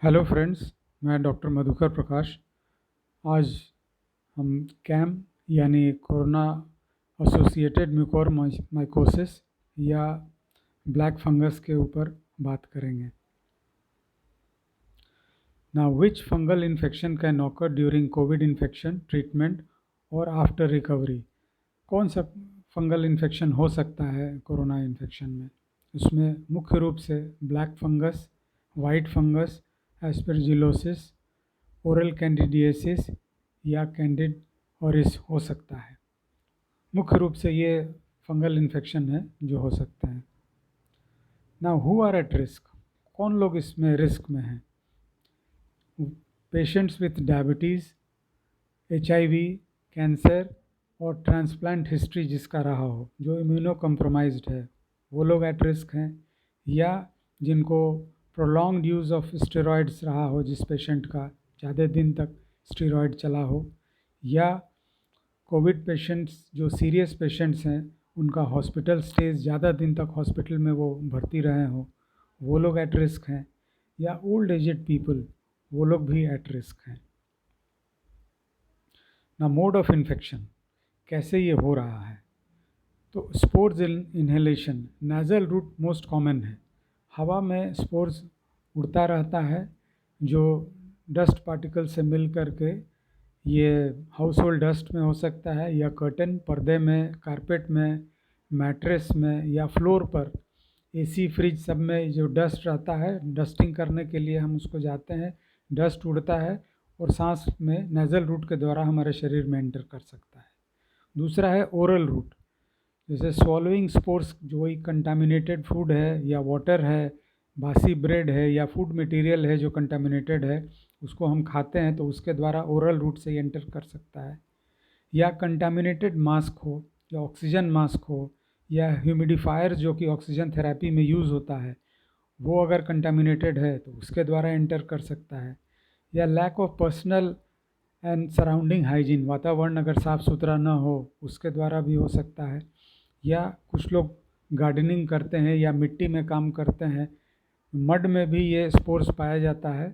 Hello friends, मैं doctor Madhukar प्रकाश। आज हम कैम यानी कोरोना एसोसिएटेड म्यूकोर माइकोसिस या ब्लैक फंगस के ऊपर बात करेंगे। Now which fungal infection can occur during Covid infection treatment और आफ्टर रिकवरी। कौन सा फंगल इन्फेक्शन हो सकता है कोरोना इन्फेक्शन में? उसमें मुख्य रूप से black fungus, white fungus, aspergillosis, oral candidiasis या कैंडिड ऑरिस हो सकता है। मुख्य रूप से ये फंगल इन्फेक्शन है जो हो सकते हैं। Now who are at risk, कौन लोग इसमें रिस्क में हैं? Patients with diabetes, HIV, cancer और ट्रांसप्लांट हिस्ट्री जिसका रहा हो, जो इम्यूनो कम्प्रोमाइज्ड है, वो लोग एट रिस्क हैं। या जिनको प्रोलॉन्ग्ड यूज़ ऑफ स्टेरॉइड्स रहा हो, जिस पेशेंट का ज़्यादा दिन तक स्टेरॉइड चला हो, या कोविड पेशेंट्स जो सीरियस पेशेंट्स हैं उनका हॉस्पिटल स्टेज ज़्यादा दिन तक हॉस्पिटल में वो भर्ती रहे हों, वो लोग एट रिस्क हैं। या ओल्ड एजेड पीपल, वो लोग भी एट रिस्क हैं। ना मोड ऑफ इन्फेक्शन, कैसे ये हो रहा है? तो spores inhalation, nasal route most common है। हवा में स्पोर्स उड़ता रहता है जो डस्ट पार्टिकल से मिल करके, ये हाउस होल्ड डस्ट में हो सकता है या कर्टन पर्दे में, कारपेट में, मैट्रेस में या फ्लोर पर, AC फ्रिज सब में जो डस्ट रहता है, डस्टिंग करने के लिए हम उसको जाते हैं, डस्ट उड़ता है और सांस में नेज़ल रूट के द्वारा हमारे शरीर में एंटर कर सकता है। दूसरा है ओरल रूट, जैसे स्वॉलोइंग स्पोर्स, जो वही कंटामिनेटेड फूड है या वाटर है, बासी ब्रेड है या फूड मटेरियल है जो कंटामिनेटेड है, उसको हम खाते हैं तो उसके द्वारा ओरल रूट से एंटर कर सकता है। या कंटामिनेटेड मास्क हो या ऑक्सीजन मास्क हो या ह्यूमिडिफायर जो कि ऑक्सीजन थेरेपी में यूज़ होता है, वो अगर कंटामिनेटेड है तो उसके द्वारा एंटर कर सकता है। या lack of personal and surrounding hygiene, वातावरण अगर साफ़ सुथरा ना हो, उसके द्वारा भी हो सकता है। या कुछ लोग गार्डनिंग करते हैं या मिट्टी में काम करते हैं, मड में भी ये स्पोर्स पाया जाता है।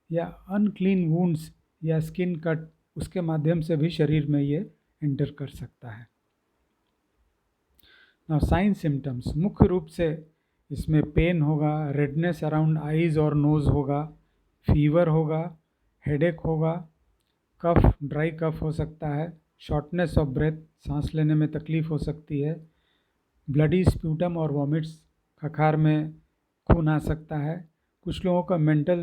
या अनक्लीन वुंड्स या स्किन कट, उसके माध्यम से भी शरीर में ये एंटर कर सकता है। नाउ साइन सिम्टम्स, मुख्य रूप से इसमें पेन होगा, रेडनेस अराउंड आईज और नोज़ होगा, फीवर होगा, हेडेक होगा, कफ, ड्राई कफ हो सकता है, शॉर्टनेस ऑफ ब्रेथ, सांस लेने में तकलीफ़ हो सकती है, ब्लडी स्प्यूटम और वॉमिट्स, खखार में खून आ सकता है। कुछ लोगों का मेंटल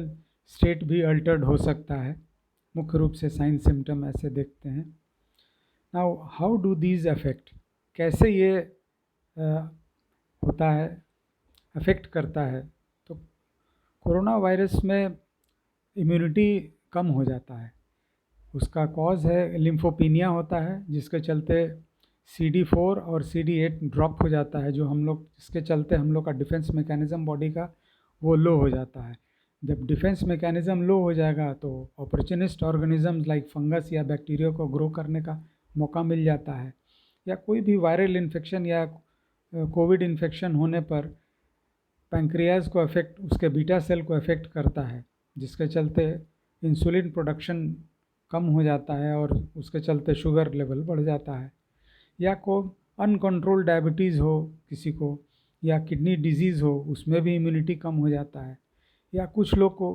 स्टेट भी अल्टर्ड हो सकता है। मुख्य रूप से साइन सिम्टम ऐसे देखते हैं। Now how do these affect, कैसे ये होता है, अफेक्ट करता है? तो कोरोना वायरस में इम्यूनिटी कम हो जाता है। उसका कॉज है लिम्फोपीनिया होता है, जिसके चलते CD4 और CD8 ड्रॉप हो जाता है, जो हम लोग, जिसके चलते हम लोग का डिफेंस मैकेनिज़्म बॉडी का वो लो हो जाता है। जब डिफेंस मैकेनिज़्म लो हो जाएगा तो अपॉर्चुनिस्ट ऑर्गेनिजम्स लाइक फंगस या बैक्टीरिया को ग्रो करने का मौका मिल जाता है। या कोई भी वायरल इन्फेक्शन या कोविड इन्फेक्शन होने पर पैंक्रियाज को अफेक्ट, उसके बीटा सेल को अफेक्ट करता है, जिसके चलते इंसुलिन प्रोडक्शन कम हो जाता है और उसके चलते शुगर लेवल बढ़ जाता है। या को अनकंट्रोल्ड डायबिटीज़ हो किसी को, या किडनी डिजीज़ हो, उसमें भी इम्यूनिटी कम हो जाता है। या कुछ लोग को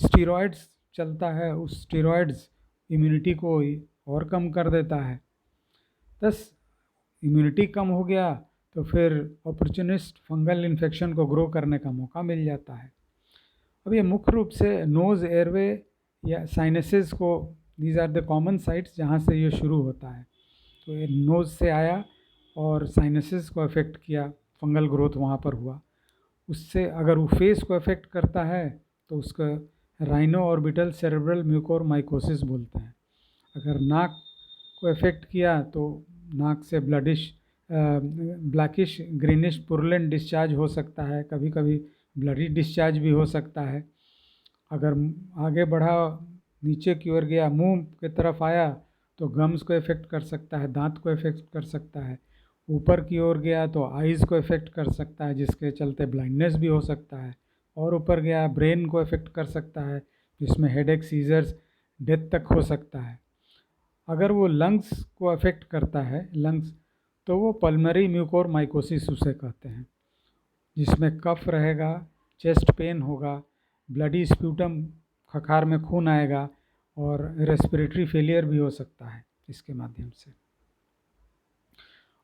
स्टेरॉइड्स चलता है, उस स्टेरॉइड्स इम्यूनिटी को और कम कर देता है। बस इम्यूनिटी कम हो गया तो फिर अपॉर्चुनिस्ट फंगल इन्फेक्शन को ग्रो करने का मौका मिल जाता है। अब ये मुख्य रूप से नोज़, एयरवे या साइनसेस को, these are the common sites जहाँ से ये शुरू होता है। तो ये नोज़ से आया और साइनसेस को अफेक्ट किया, फंगल ग्रोथ वहाँ पर हुआ। उससे अगर वो फेस को अफेक्ट करता है तो उसका rhino orbital cerebral Mucor mycosis बोलते हैं। अगर नाक को अफेक्ट किया तो नाक से ब्लैकिश ग्रीनिश पुरलेंट डिस्चार्ज हो सकता है, कभी कभी ब्लडी डिस्चार्ज भी हो सकता है। अगर आगे बढ़ा, नीचे की ओर गया, मुंह की तरफ आया तो गम्स को इफ़ेक्ट कर सकता है, दांत को इफ़ेक्ट कर सकता है। ऊपर की ओर गया तो आइज़ को इफ़ेक्ट कर सकता है, जिसके चलते ब्लाइंडनेस भी हो सकता है। और ऊपर गया ब्रेन को इफ़ेक्ट कर सकता है, जिसमें हेडेक, सीजर्स, डेथ तक हो सकता है। अगर वो लंग्स को अफेक्ट करता है, लंग्स, तो वो पल्मरी म्यूकोरमाइकोसिस उसे कहते हैं, जिसमें कफ रहेगा, चेस्ट पेन होगा, ब्लडी स्प्यूटम, खखार में खून आएगा और रेस्पिरेटरी फेलियर भी हो सकता है इसके माध्यम से।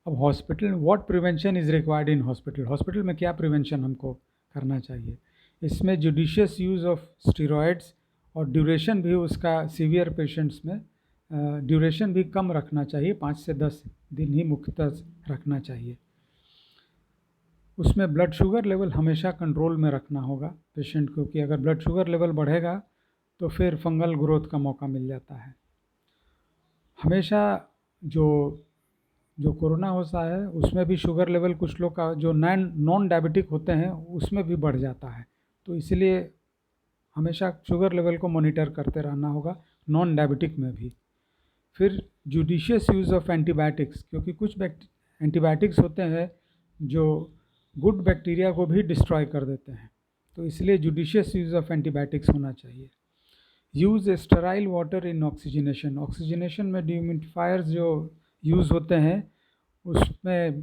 अब hospital, what prevention is required in hospital, hospital में क्या प्रिवेंशन हमको करना चाहिए? इसमें जुडिशियस यूज़ ऑफ स्टीरॉयड्स और ड्यूरेशन भी उसका सीवियर पेशेंट्स में ड्यूरेशन भी कम रखना चाहिए, 5 से 10 दिन ही मुख्यतः रखना चाहिए। उसमें ब्लड शुगर लेवल हमेशा कंट्रोल में रखना होगा पेशेंट को, कि अगर ब्लड शुगर लेवल बढ़ेगा तो फिर फंगल ग्रोथ का मौका मिल जाता है। हमेशा जो कोरोना होता है उसमें भी शुगर लेवल कुछ लोग का जो नॉन डायबिटिक होते हैं उसमें भी बढ़ जाता है, तो इसलिए हमेशा शुगर लेवल को मॉनिटर करते रहना होगा नॉन डायबिटिक में भी। फिर जुडिशियस यूज़ ऑफ एंटीबायोटिक्स, क्योंकि कुछ एंटीबायोटिक्स होते हैं जो गुड बैक्टीरिया को भी डिस्ट्रॉय कर देते हैं, तो इसलिए जुडिशियस यूज़ ऑफ एंटीबायोटिक्स होना चाहिए। Use sterile water in oxygenation, oxygenation में डिह्यूमिडिफायर्स जो यूज़ होते हैं उसमें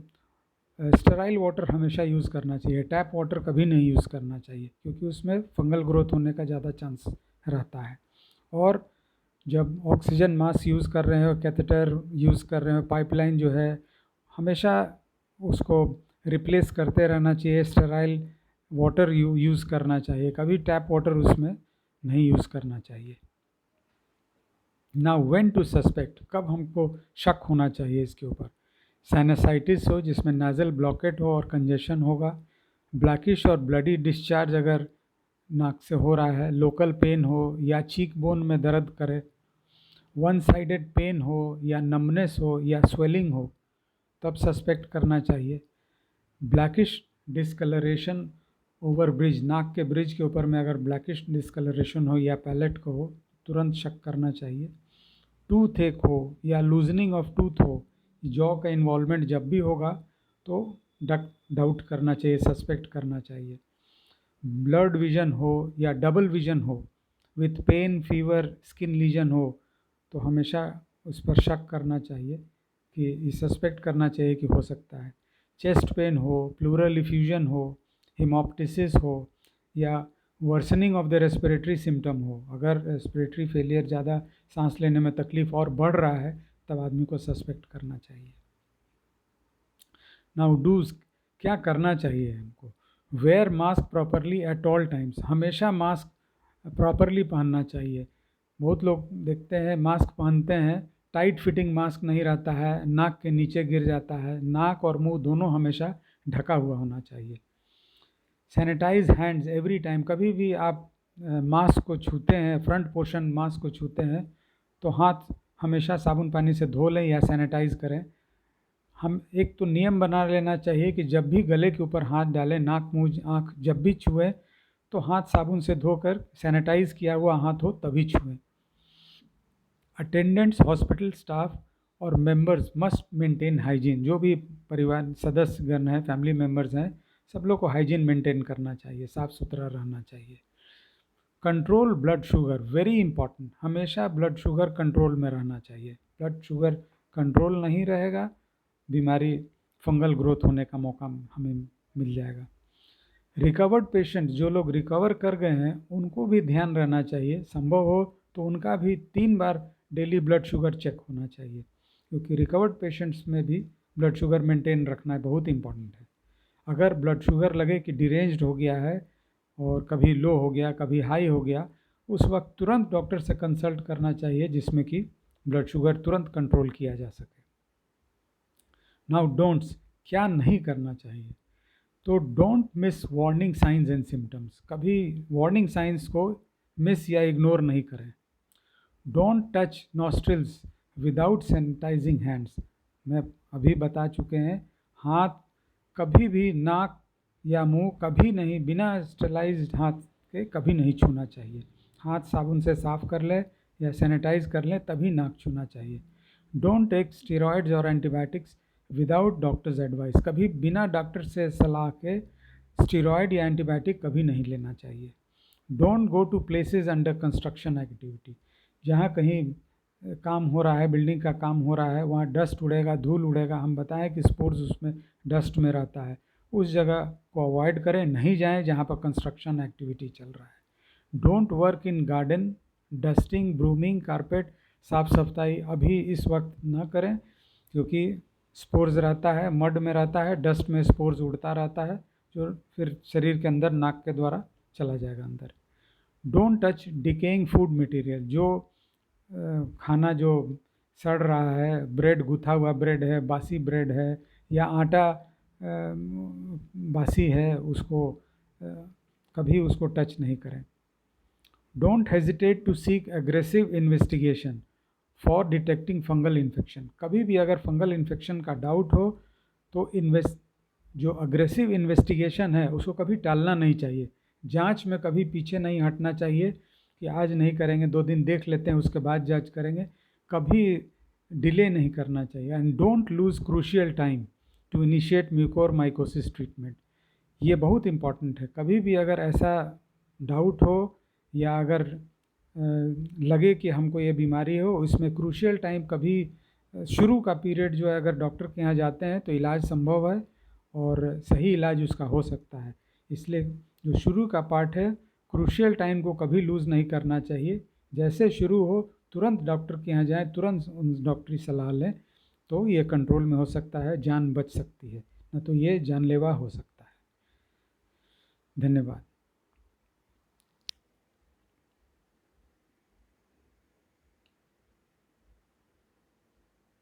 स्टेराइल वाटर हमेशा यूज़ करना चाहिए, टैप वाटर कभी नहीं यूज़ करना चाहिए, क्योंकि उसमें फंगल ग्रोथ होने का ज़्यादा चांस रहता है। और जब ऑक्सीजन मास्क यूज़ कर रहे हो, कैथेटर यूज़ कर रहे हो, पाइपलाइन जो है हमेशा उसको रिप्लेस करते रहना चाहिए, स्टेराइल वाटर यूज़ करना चाहिए, कभी टैप वाटर उसमें नहीं यूज़ करना चाहिए। नाउ व्हेन टू सस्पेक्ट, कब हमको शक होना चाहिए इसके ऊपर? साइनसाइटिस हो जिसमें नाजल ब्लॉकेट हो और कंजेशन होगा, ब्लैकिश और ब्लडी डिस्चार्ज अगर नाक से हो रहा है, लोकल पेन हो या चीक बोन में दर्द करे, वन साइडेड पेन हो या नमनेस हो या स्वेलिंग हो, तब सस्पेक्ट करना चाहिए। ब्लैकिश डिस्कलरेशन ओवर ब्रिज, नाक के ब्रिज के ऊपर में अगर ब्लैकिश डिस्कलरेशन हो या पैलेट को हो, तुरंत शक करना चाहिए। टूथ एक हो या लूजनिंग ऑफ टूथ हो, जॉ का इन्वॉल्वमेंट जब भी होगा तो डाउट करना चाहिए, सस्पेक्ट करना चाहिए। ब्लड विजन हो या डबल विजन हो with pain, fever, skin lesion हो, तो हमेशा उस पर शक करना चाहिए, कि सस्पेक्ट करना चाहिए कि हो सकता है। चेस्ट पेन हो, प्लूरल इफ्यूजन हो, हिमोप्टिसिस हो या worsening of the respiratory symptom हो, अगर रेस्पिरेटरी फेलियर ज़्यादा, सांस लेने में तकलीफ और बढ़ रहा है, तब आदमी को सस्पेक्ट करना चाहिए। नाउ डूज, क्या करना चाहिए हमको? Wear mask properly at all times, हमेशा मास्क प्रॉपरली पहनना चाहिए। बहुत लोग देखते हैं मास्क पहनते हैं, टाइट फिटिंग मास्क नहीं रहता है, नाक के नीचे गिर जाता है, नाक और मुंह दोनों हमेशा ढका हुआ होना चाहिए। सैनिटाइज हैंड्स एवरी टाइम, कभी भी आप मास्क को छूते हैं, फ्रंट पोर्शन मास्क को छूते हैं, तो हाथ हमेशा साबुन पानी से धो लें या सैनिटाइज़ करें। हम एक तो नियम बना लेना चाहिए कि जब भी गले के ऊपर हाथ डालें, नाक, मुंह, आँख जब भी छुएं तो हाथ साबुन से धोकर, सैनिटाइज किया हुआ हाथ हो तभी छुएं। अटेंडेंट्स, हॉस्पिटल स्टाफ और मेंबर्स मस्ट मेंटेन हाइजीन, जो भी परिवार सदस्यगण हैं, फैमिली मेंबर्स हैं, सब लोग को हाइजीन मेंटेन करना चाहिए, साफ़ सुथरा रहना चाहिए। Control blood sugar, very important, हमेशा ब्लड शुगर कंट्रोल में रहना चाहिए। ब्लड शुगर कंट्रोल नहीं रहेगा, बीमारी, फंगल ग्रोथ होने का मौका हमें मिल जाएगा। रिकवर्ड पेशेंट, जो लोग रिकवर कर गए हैं उनको भी ध्यान रहना चाहिए, संभव हो तो उनका भी 3 बार डेली ब्लड शुगर चेक होना चाहिए, क्योंकि रिकवर्ड पेशेंट्स में भी ब्लड शुगर मेंटेन रखना बहुत इंपॉर्टेंट है। अगर ब्लड शुगर लगे कि डिरेंज्ड हो गया है और कभी लो हो गया, कभी हाई हो गया, उस वक्त तुरंत डॉक्टर से कंसल्ट करना चाहिए, जिसमें कि ब्लड शुगर तुरंत कंट्रोल किया जा सके। नाउ डोंट्स, क्या नहीं करना चाहिए? तो don't miss warning signs and symptoms, कभी वार्निंग साइंस को मिस या इग्नोर नहीं करें। Don't touch nostrils without sanitising hands, मैं अभी बता चुके हैं, हाथ कभी भी नाक या मुंह कभी नहीं, बिना स्टेलाइज्ड हाथ के कभी नहीं छूना चाहिए। हाथ साबुन से साफ़ कर ले या सैनिटाइज कर लें तभी नाक छूना चाहिए। डोंट टेक स्टेरॉयड्स और एंटीबायोटिक्स विदाउट डॉक्टर्स एडवाइस, कभी बिना डॉक्टर से सलाह के स्टीरॉयड या एंटीबायोटिक कभी नहीं लेना चाहिए। Don't go to places under construction activity, जहाँ कहीं काम हो रहा है, बिल्डिंग का काम हो रहा है, वहाँ डस्ट उड़ेगा, धूल उड़ेगा, हम बताएं कि स्पोर्स उसमें डस्ट में रहता है, उस जगह को अवॉइड करें, नहीं जाएं जहाँ पर कंस्ट्रक्शन एक्टिविटी चल रहा है। Don't work in garden, dusting, brooming, carpet, साफ़ सफाई अभी इस वक्त ना करें, क्योंकि स्पोर्स रहता है, मड में रहता है, डस्ट में स्पोर्स उड़ता रहता है, जो फिर शरीर के अंदर नाक के द्वारा चला जाएगा अंदर। Don't touch decaying food material, जो खाना जो सड़ रहा है, ब्रेड, गुथा हुआ ब्रेड है, बासी ब्रेड है, या आटा बासी है, उसको कभी उसको टच नहीं करें। Don't hesitate to seek aggressive investigation for detecting fungal infection, कभी भी अगर फंगल इन्फेक्शन का डाउट हो तो जो अग्रेसिव इन्वेस्टिगेशन है उसको कभी टालना नहीं चाहिए, जांच में कभी पीछे नहीं हटना चाहिए कि आज नहीं करेंगे, 2 दिन देख लेते हैं उसके बाद जांच करेंगे, कभी डिले नहीं करना चाहिए। And don't lose crucial time to initiate mucormycosis treatment, ये बहुत इम्पॉर्टेंट है। कभी भी अगर ऐसा डाउट हो या अगर लगे कि हमको ये बीमारी हो, इसमें क्रूशियल टाइम कभी शुरू का पीरियड जो है, अगर डॉक्टर के यहाँ जाते हैं तो इलाज संभव है और सही इलाज उसका हो सकता है। इसलिए जो शुरू का पार्ट है, क्रूशियल टाइम को कभी लूज़ नहीं करना चाहिए। जैसे शुरू हो तुरंत डॉक्टर के यहाँ जाएं, तुरंत डॉक्टरी सलाह लें, तो ये कंट्रोल में हो सकता है, जान बच सकती है, न तो ये जानलेवा हो सकता है। धन्यवाद।